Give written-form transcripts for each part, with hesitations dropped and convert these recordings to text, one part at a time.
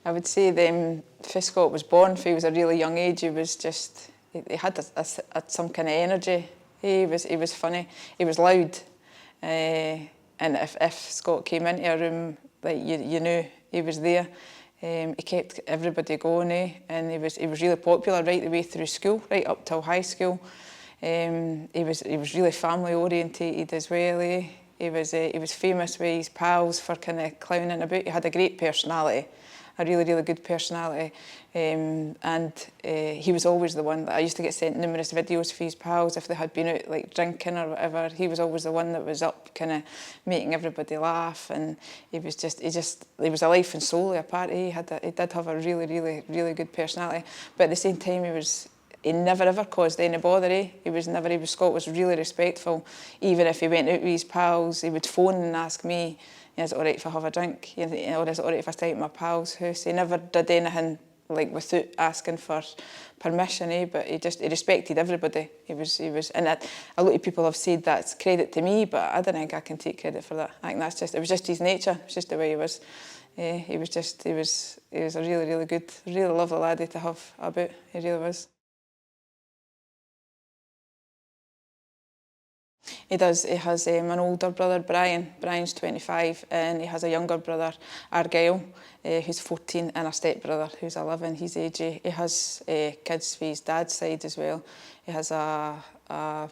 I would say then, when Scott was born, when he was a really young age, he was just, he had some kind of energy. He was funny, he was loud. And if Scott came into a room, like you knew he was there. He kept everybody going, and he was really popular right the way through school, right up till high school. He was really family orientated as well. He was famous with his pals for kind of clowning about. He had a great personality, a really good personality, and he was always the one that I used to get sent numerous videos for his pals if they had been out like drinking or whatever. He was always the one that was up, kind of making everybody laugh, and he was a life and soul of a party. He did have a really good personality, but at the same time he never ever caused any bother. Scott was really respectful. Even if he went out with his pals, he would phone and ask me, is it all right if I have a drink? Or is it all right if I stay at my pal's house? He never did anything like without asking for permission, but he respected everybody. He was, and a lot of people have said that's credit to me, but I don't think I can take credit for that. I think it was just his nature. It's just the way he was. He was a really good, really lovely laddie to have about. He really was. He does. He has an older brother, Brian. Brian's 25, and he has a younger brother, Argyle, who's 14, and a stepbrother who's 11. He's AJ. He has kids for his dad's side as well. He has a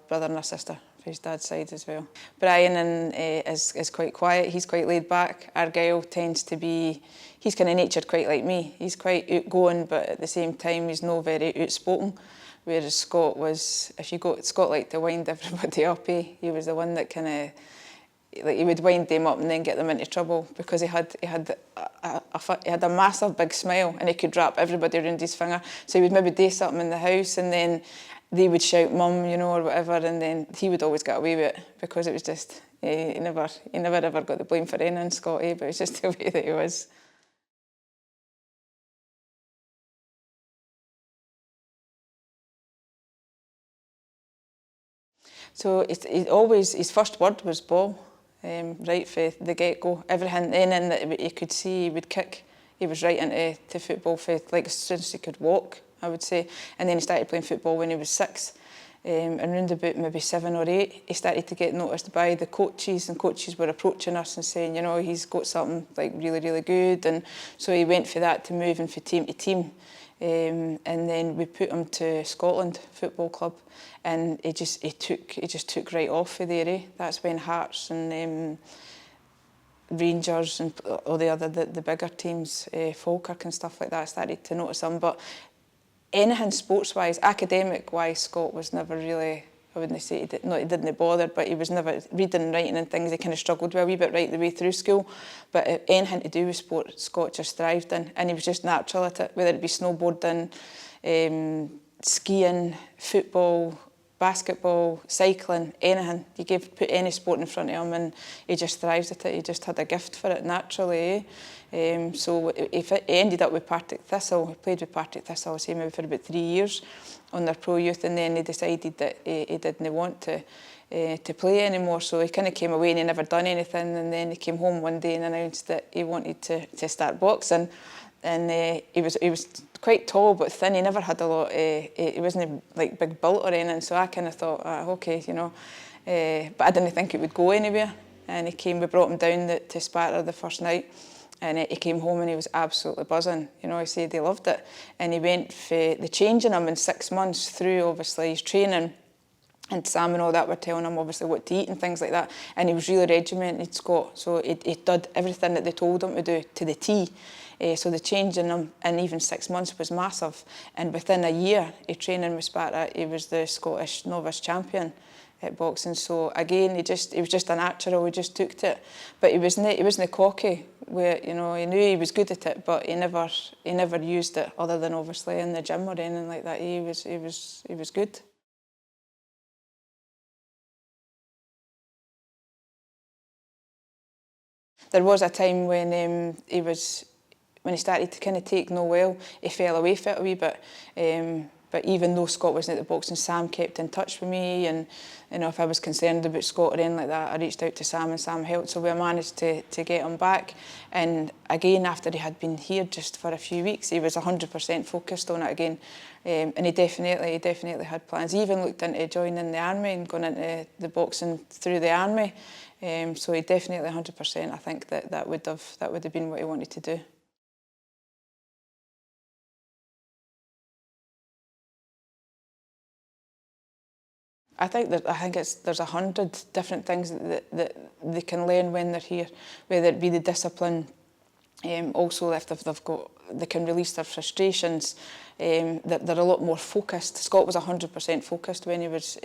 brother and a sister for his dad's side as well. Brian is quite quiet. He's quite laid back. Argyle tends to be. He's kind of natured quite like me. He's quite outgoing, but at the same time, he's not very outspoken. Whereas Scott was, Scott liked to wind everybody up. He was the one that kind of, like, he would wind them up and then get them into trouble because he had a massive big smile and he could wrap everybody around his finger. So he would maybe do something in the house and then they would shout "mum," or whatever, and then he would always get away with it because it was just, he never ever got the blame for anything, Scott, but it was just the way that he was. So his first word was ball, right from the get-go. Anything that he could see, he would kick. He was right into football like as soon as he could walk, I would say. And then he started playing football when he was 6. And round about maybe 7 or 8, he started to get noticed by the coaches, and coaches were approaching us and saying, he's got something like really good. And so he went for that to moving from team to team. And then we put him to Scotland Football Club, and he just took right off for there. That's when Hearts and Rangers and all the bigger teams, Falkirk and stuff like that, started to notice him. But anything sports-wise, academic-wise, Scott was never really, I wouldn't say he didn't bother, but he was never reading and writing and things. He kind of struggled with a wee bit right the way through school. But anything to do with sport, Scott just thrived in, and he was just natural at it, whether it be snowboarding, skiing, football, basketball, cycling, anything. You put any sport in front of him and he just thrives at it. He just had a gift for it naturally. So he ended up with Partick Thistle. He played with Partick Thistle, maybe for about 3 years on their pro youth, and then he decided that he didn't want to play anymore. So he kind of came away and he never done anything, and then he came home one day and announced that he wanted to start boxing. And he was quite tall but thin. He never had a lot. He wasn't like big built or anything. So I kind of thought, okay, but I didn't think it would go anywhere. And we brought him down to Sparta the first night, and he came home and he was absolutely buzzing. He said he loved it, and he went for the changing him in 6 months through obviously his training. And Sam and all that were telling him obviously what to eat and things like that. And he was really regimented, Scott. So he did everything that they told him to do to the T. So the change in him in even 6 months was massive. And within a year of training with Sparta, he was the Scottish novice champion at boxing. So again, he was just a natural. He just took to it. But he wasn't cocky. Where he knew he was good at it, but he never used it other than obviously in the gym or anything like that. He was good. There was a time when he started to kind of take no well, he fell away for it a wee bit. But even though Scott wasn't at the boxing, Sam kept in touch with me, and you know, if I was concerned about Scott or anything like that, I reached out to Sam and Sam helped. So we managed to get him back. And again, after he had been here just for a few weeks, he was 100% focused on it again. And he definitely had plans. He even looked into joining the army and going into the boxing through the army. So he definitely 100%. I think that would have been what he wanted to do. I think there's 100 different things that they can learn when they're here, whether it be the discipline. Also, if they can release their frustrations. That they're a lot more focused. Scott was 100% focused when he was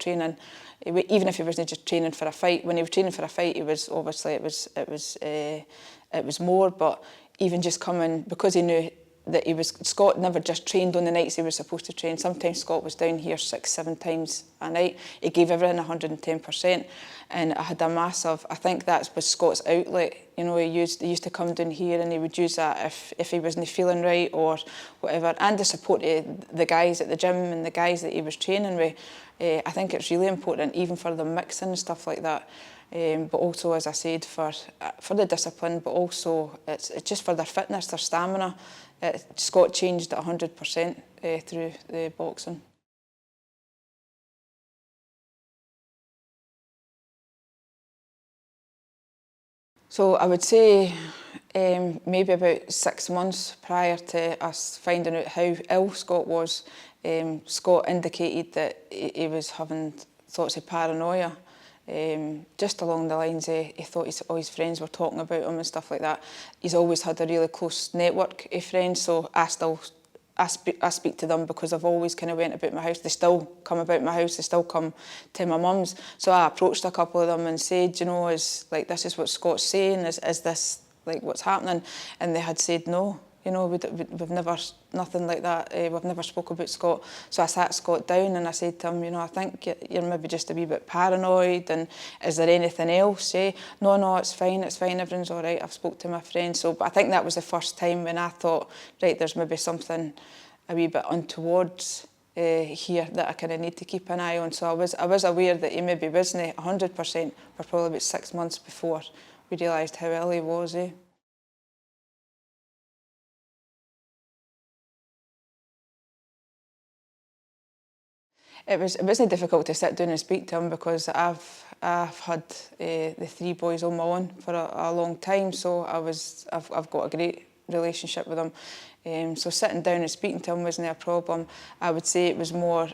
training, even if he wasn't just training for a fight. When he was training for a fight, he was obviously it was more. But even just coming, because he knew that Scott never just trained on the nights he was supposed to train. Sometimes Scott was down here 6-7 times a night. He gave everything 110%, and I had a massive. I think that was Scott's outlet. You know, he used to come down here and he would use that if he wasn't feeling right or whatever, and the support of the guys at the gym and the guys that he was training with. I think it's really important, even for the mixing and stuff like that. But also, as I said, for the discipline, but also it's just for their fitness, their stamina. Scott changed it 100% through the boxing. So I would say maybe about 6 months prior to us finding out how ill Scott was, Scott indicated that he was having thoughts of paranoia. Just along the lines he thought all his friends were talking about him and stuff like that. He's always had a really close network of friends, so I speak to them because I've always kind of went about my house. They still come about my house, they still come to my mum's. So I approached a couple of them and said, you know, this is what Scott's saying, is this like what's happening? And they had said no. You know, we've never, nothing like that. We've never spoke about Scott. So I sat Scott down and I said to him, you know, I think you're maybe just a wee bit paranoid, and is there anything else? No, it's fine, everything's all right. I've spoke to my friends. So, but I think that was the first time when I thought, right, there's maybe something a wee bit untoward here that I kind of need to keep an eye on. So I was aware that he maybe wasn't 100% for probably about 6 months before we realised how ill he was. It wasn't difficult to sit down and speak to him because I've had the 3 boys on my own for a long time, so I've got a great relationship with him. So sitting down and speaking to him wasn't a problem. I would say it was more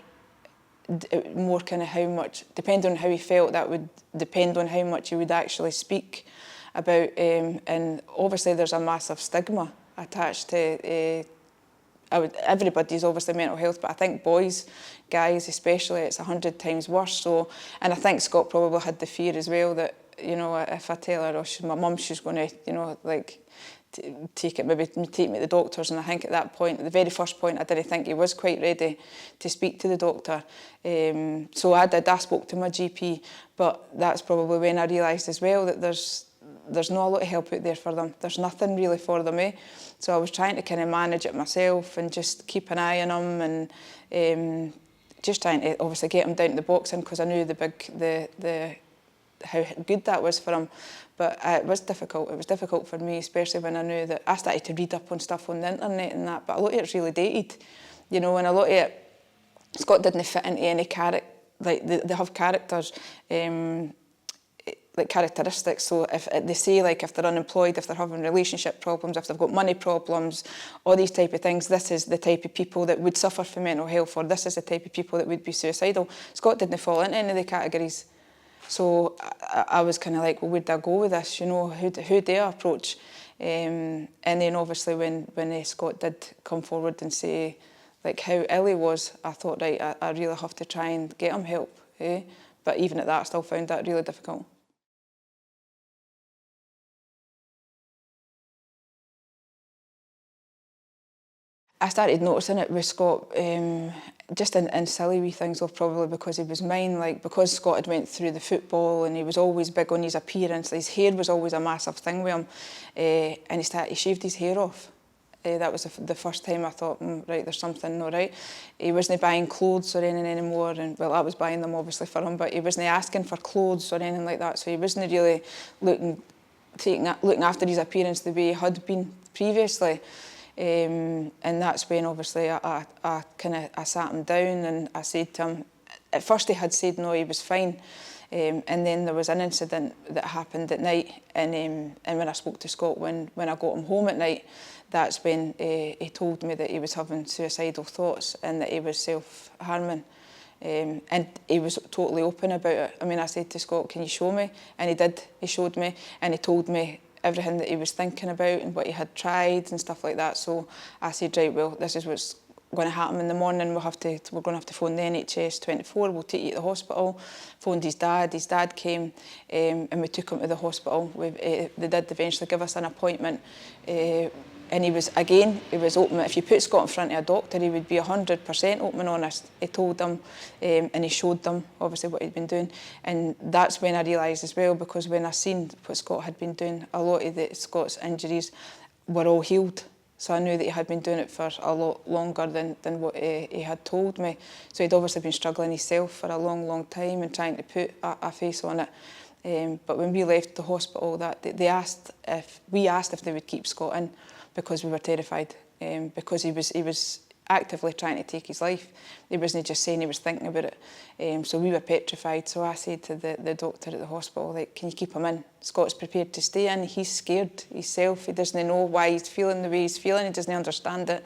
kind of how much, depending on how he felt, that would depend on how much he would actually speak about. And obviously there's a massive stigma attached to everybody's obviously mental health, but I think guys especially, it's 100 times worse. So, and I think Scott probably had the fear as well that, you know, if I tell her, my mum, she's going to, you know, like take me to the doctors. And I think at that point, at the very first point, I didn't think he was quite ready to speak to the doctor. So I spoke to my GP, but that's probably when I realised as well that there's not a lot of help out there for them. There's nothing really for them, So I was trying to kind of manage it myself and just keep an eye on them, and just trying to obviously get him down to the boxing because I knew how good that was for him. But it was difficult. It was difficult for me, especially when I knew that I started to read up on stuff on the internet and that. But a lot of it's really dated, you know, and a lot of it, Scott didn't fit into any character. Like they have characters. Like characteristics. So if they say, like, if they're unemployed, if they're having relationship problems, if they've got money problems, all these type of things, this is the type of people that would suffer from mental health, or this is the type of people that would be suicidal. Scott didn't fall into any of the categories. So I was kind of like, well, where do I go with this? You know, who do I approach? And then obviously when Scott did come forward and say like how ill he was, I thought, right, I really have to try and get him help. But even at that, I still found that really difficult. I started noticing it with Scott, just in silly wee things, probably because he was mine. Like, because Scott had went through the football and he was always big on his appearance, his hair was always a massive thing with him, and he shaved his hair off. That was the first time I thought, right, there's something not right. He wasn't buying clothes or anything anymore, and well, I was buying them obviously for him, but he wasn't asking for clothes or anything like that, so he wasn't really looking after his appearance the way he had been previously. And that's when obviously I sat him down and I said to him, at first he had said no, he was fine. And then there was an incident that happened at night, and when I spoke to Scott when I got him home at night, that's when he told me that he was having suicidal thoughts and that he was self-harming. And he was totally open about it. I mean, I said to Scott, can you show me? And he did. He showed me, and he told me everything that he was thinking about and what he had tried and stuff like that. So I said, right, well, this is what's going to happen in the morning. We're going to have to phone the NHS 24. We'll take you to the hospital. Phoned his dad. His dad came, and we took him to the hospital. They did eventually give us an appointment. And he was open. If you put Scott in front of a doctor, he would be 100% open and honest. He told them, and he showed them, obviously, what he'd been doing. And that's when I realised as well, because when I seen what Scott had been doing, a lot of Scott's injuries were all healed. So I knew that he had been doing it for a lot longer than what he had told me. So he'd obviously been struggling himself for a long, long time and trying to put a face on it. But when we left the hospital, we asked if they would keep Scott in, because we were terrified, because he was actively trying to take his life. He wasn't just saying he was thinking about it. So we were petrified. So I said to the doctor at the hospital, like, can you keep him in? Scott's prepared to stay in. He's scared himself. He doesn't know why he's feeling the way he's feeling. He doesn't understand it.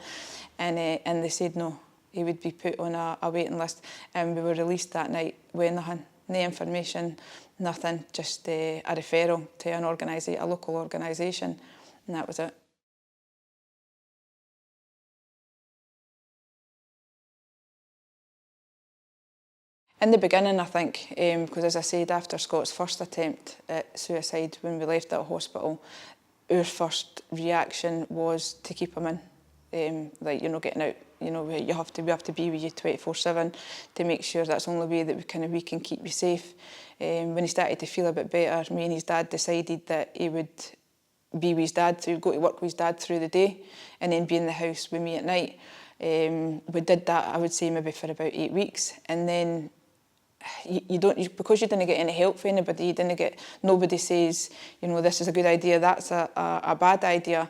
And they said no, he would be put on a waiting list. And we were released that night with nothing, no information, nothing, just a referral to a local organisation, and that was it. In the beginning, I think, because as I said, after Scott's first attempt at suicide, when we left that hospital, our first reaction was to keep him in. Like, you're not getting out. You know, we have to be with you 24/7 to make sure that's the only way that we can keep you safe. When he started to feel a bit better, me and his dad decided that he would be with his dad, so he'd go to work with his dad through the day, and then be in the house with me at night. We did that, I would say, maybe for about 8 weeks, and then because you didn't get any help from anybody, nobody says, you know, this is a good idea, that's a bad idea.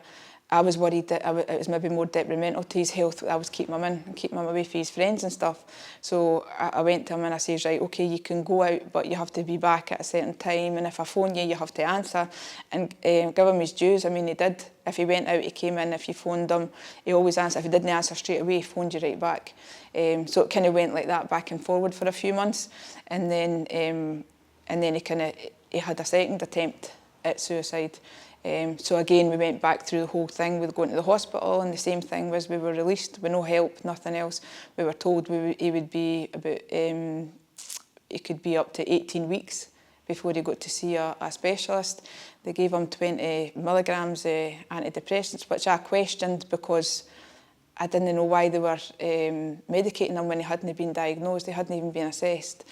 I was worried that it was maybe more detrimental to his health. I was keeping him in and keeping him away from his friends and stuff. So I went to him and I said, right, okay, you can go out, but you have to be back at a certain time, and if I phone you, you have to answer. And give him his dues. I mean, he did. If he went out, he came in. If you phoned him, he always answered. If he didn't answer straight away, he phoned you right back. So it kind of went like that, back and forward for a few months. And then he had a second attempt at suicide. So again, we went back through the whole thing with going to the hospital, and the same thing was we were released with no help, nothing else. We were told he would be about, he could be up to 18 weeks before he got to see a specialist. They gave him 20 milligrams antidepressants, which I questioned because I didn't know why they were medicating him when he hadn't been diagnosed. He hadn't even been assessed.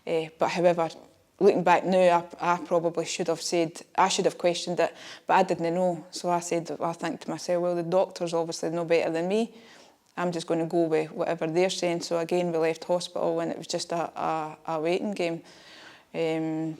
But however, looking back now, I probably should have questioned it, but I didn't know. So I think to myself, well, the doctors obviously know better than me. I'm just going to go with whatever they're saying. So again, we left hospital and it was just a waiting game. After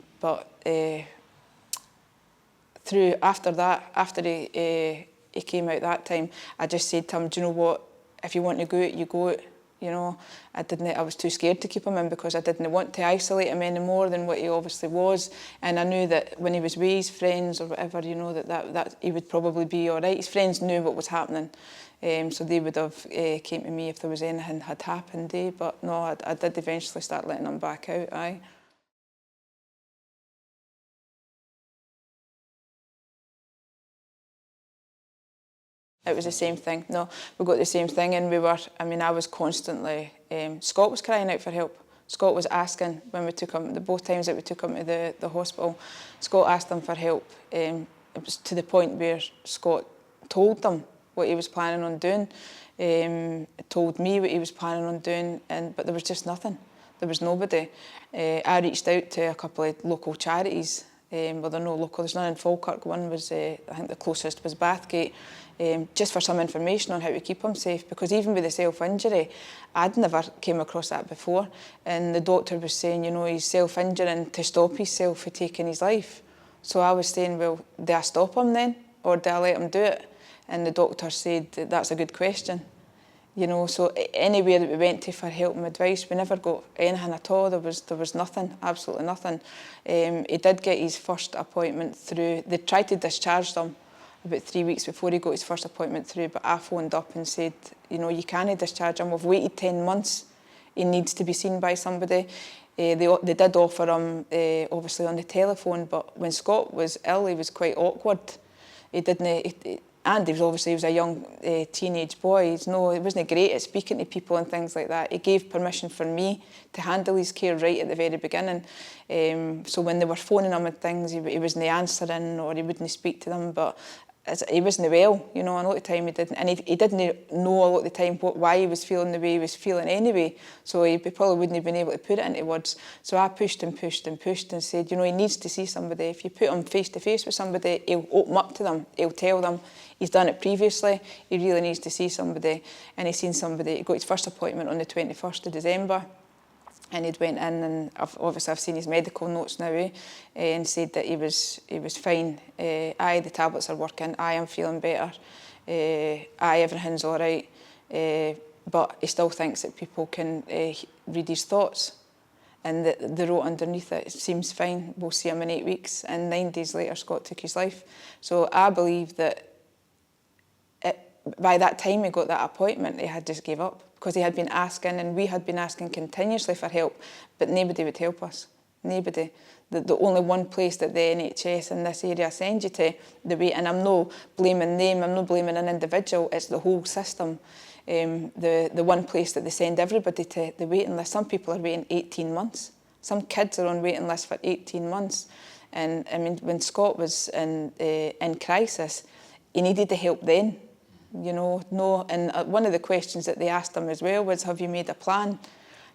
he came out that time, I just said to him, do you know what? If you want to go out, you go out. You know, I was too scared to keep him in because I didn't want to isolate him any more than what he obviously was. And I knew that when he was with his friends or whatever, you know, that he would probably be all right. His friends knew what was happening. So they would have came to me if there was anything had happened. But no, I did eventually start letting him back out, aye. It was the same thing. No, we got the same thing, and I was constantly, Scott was crying out for help. Scott was asking when we took him, both times that we took him to the hospital, Scott asked him for help. It was to the point where Scott told them what he was planning on doing, told me what he was planning on doing, but there was just nothing. There was nobody. I reached out to a couple of local charities, Well, they're no local, there's none in Falkirk. One was, I think the closest was Bathgate, just for some information on how to keep him safe, because even with the self-injury, I'd never came across that before, and the doctor was saying, you know, he's self-injuring to stop himself from taking his life. So I was saying, well, do I stop him then, or do I let him do it? And the doctor said, that's a good question. You know, so anywhere that we went to for help and advice, we never got anything at all. There was nothing, absolutely nothing. He did get his first appointment through. They tried to discharge them about 3 weeks before he got his first appointment through, but I phoned up and said, you know, you can't discharge him. We've waited 10 months. He needs to be seen by somebody. They did offer him, obviously, on the telephone, but when Scott was ill, he was quite awkward. He didn't... And he was a young teenage boy. He wasn't great at speaking to people and things like that. He gave permission for me to handle his care right at the very beginning. So when they were phoning him and things, he wasn't answering, or he wouldn't speak to them. But he wasn't well, you know, and a lot of the time he didn't. And he didn't know a lot of the time why he was feeling the way he was feeling anyway. So he probably wouldn't have been able to put it into words. So I pushed and said, you know, he needs to see somebody. If you put him face to face with somebody, he'll open up to them. He'll tell them. He's done it previously. He really needs to see somebody. And he's seen somebody. He got his first appointment on the 21st of December. And he'd went in, and I've seen his medical notes now, and said that he was fine. Aye, the tablets are working. Aye, I'm feeling better. Aye, everything's all right. But he still thinks that people can read his thoughts. And they wrote underneath it seems fine. We'll see him in 8 weeks. And 9 days later, Scott took his life. So I believe that by that time he got that appointment, he had just gave up, because he had been asking, and we had been asking continuously for help, but nobody would help us. Nobody. The only one place that the NHS in this area sends you to, the wait, and I'm not blaming them, I'm not blaming an individual, it's the whole system. The one place that they send everybody to, the waiting list, some people are waiting 18 months. Some kids are on waiting lists for 18 months. And I mean, when Scott was in crisis, he needed the help then. You know, no, and one of the questions that they asked him as well was, have you made a plan?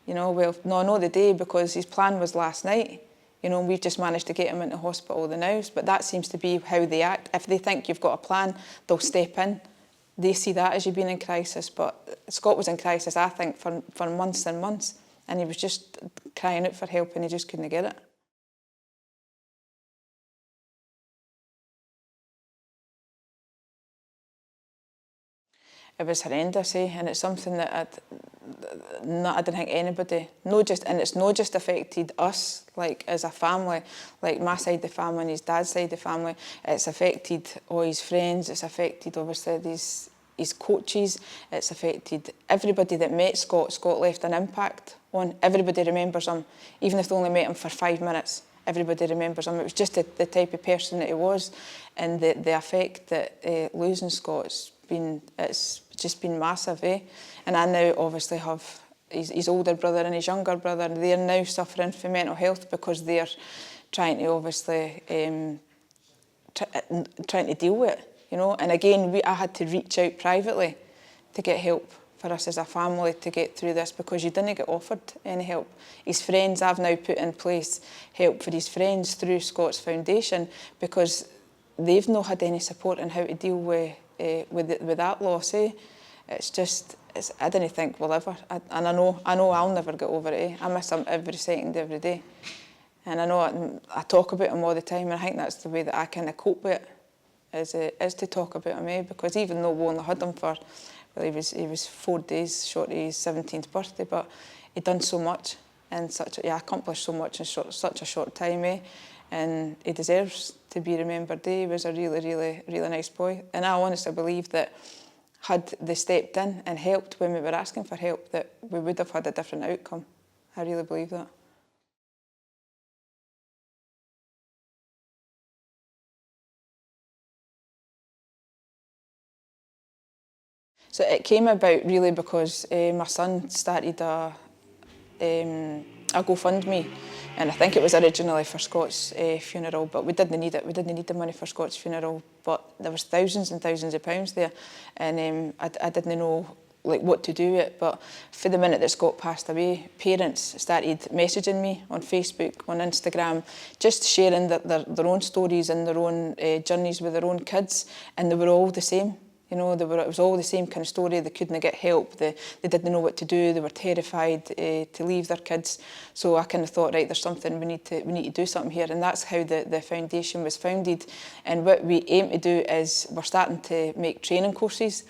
You know, well, no, the day, because his plan was last night. You know, we've just managed to get him into hospital the now, but that seems to be how they act. If they think you've got a plan, they'll step in. They see that as you being in crisis, but Scott was in crisis, I think, for months and months, and he was just crying out for help, and he just couldn't get it. It was horrendous, and it's something that I don't think anybody, and it's not just affected us, like as a family, like my side of the family and his dad's side of the family. It's affected all his friends. It's affected obviously his coaches. It's affected everybody that met Scott. Scott left an impact on. Everybody remembers him, even if they only met him for 5 minutes. Everybody remembers him. It was just the type of person that he was, and the effect that losing Scott's been, it's just been massive, And I now obviously have his older brother and his younger brother, and they're now suffering from mental health because they're trying to obviously trying to deal with it, you know. And again, I had to reach out privately to get help for us as a family to get through this, because you didn't get offered any help. His friends, I've now put in place help for his friends through Scott's Foundation, because they've not had any support on how to deal with that loss. It's just, I didn't think we'll ever, and I know I'll never get over it. I miss him every second, every day. And I know I talk about him all the time, and I think that's the way that I kind of cope with it, is to talk about him, because even though we only had him for, well, he was 4 days short of his 17th birthday, but he'd done so much, and accomplished so much in such a short time, and he deserves to be remembered. He was a really, really, really nice boy, and I honestly believe that had they stepped in and helped when we were asking for help, that we would have had a different outcome. I really believe that. So it came about really because my son started a GoFundMe, and I think it was originally for Scott's funeral, but we didn't need it. We didn't need the money for Scott's funeral, but there was thousands and thousands of pounds there, and I didn't know like what to do with it. But for the minute that Scott passed away, parents started messaging me on Facebook, on Instagram, just sharing their own stories and their own journeys with their own kids, and they were all the same. You know, it was all the same kind of story. They couldn't get help. They didn't know what to do. They were terrified to leave their kids. So I kind of thought, right, there's something we need to do something here, and that's how the foundation was founded. And what we aim to do is we're starting to make training courses.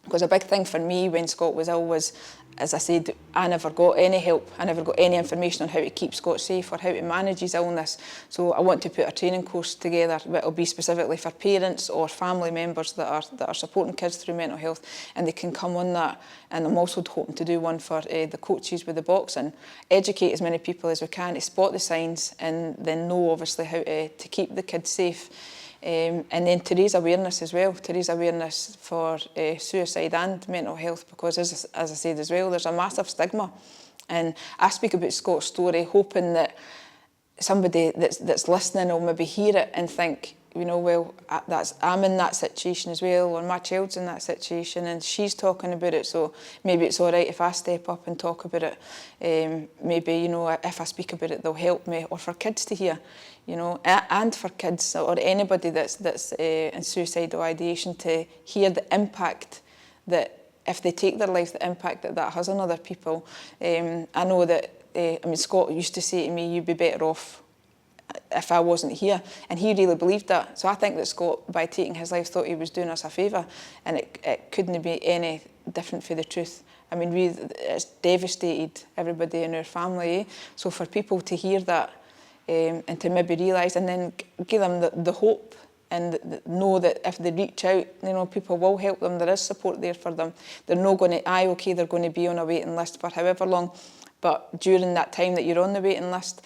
Because a big thing for me when Scott was ill was, as I said, I never got any help. I never got any information on how to keep Scott safe or how to manage his illness. So I want to put a training course together that will be specifically for parents or family members that are supporting kids through mental health, and they can come on that. And I'm also hoping to do one for the coaches with the boxing, educate as many people as we can to spot the signs and then know obviously how to keep the kids safe. And then to raise awareness as well, to raise awareness for suicide and mental health, because as I said as well, there's a massive stigma. And I speak about Scott's story, hoping that somebody that's listening will maybe hear it and think, you know, well, I'm in that situation as well, or my child's in that situation and she's talking about it, so maybe it's all right if I step up and talk about it. Maybe, you know, if I speak about it, they'll help me. Or for kids to hear, you know, and for kids or anybody that's in suicidal ideation to hear the impact that, if they take their life, the impact that has on other people. I know that, Scott used to say to me, you'd be better off if I wasn't here, and he really believed that. So I think that Scott, by taking his life, thought he was doing us a favour, and it couldn't be any different for the truth. I mean, it's devastated everybody in our family. Eh? So for people to hear that and to maybe realise, and then give them the hope and know that if they reach out, you know, people will help them. There is support there for them. They're not going to, okay, they're going to be on a waiting list for however long, but during that time that you're on the waiting list,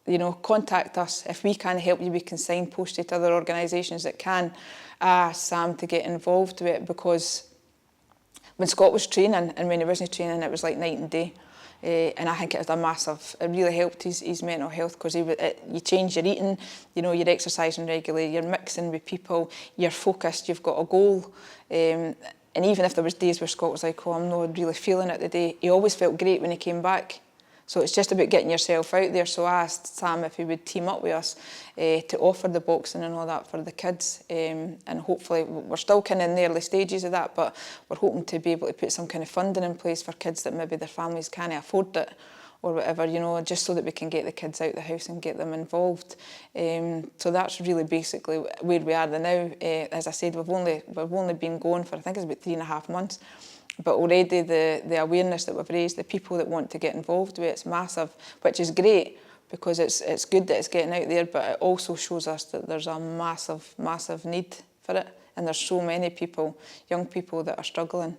you know, contact us. If we can help you, we can signpost it to other organisations that can. I asked Sam to get involved with it, because when Scott was training and when he wasn't training, it was like night and day. And I think it really helped his mental health, because you change your eating, you know, you're exercising regularly, you're mixing with people, you're focused, you've got a goal. And even if there was days where Scott was like, oh, I'm not really feeling it today, he always felt great when he came back. So it's just about getting yourself out there. So I asked Sam if he would team up with us to offer the boxing and all that for the kids. And hopefully, we're still kind of in the early stages of that, but we're hoping to be able to put some kind of funding in place for kids that maybe their families can't afford it or whatever, you know, just so that we can get the kids out of the house and get them involved. So that's really basically where we are now. As I said, we've only been going for, I think it's about 3.5 months. But already the awareness that we've raised, the people that want to get involved with it's massive, which is great, because it's good that it's getting out there, but it also shows us that there's a massive need for it, and there's so many people, young people, that are struggling.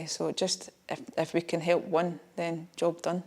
So just if we can help one, then job done.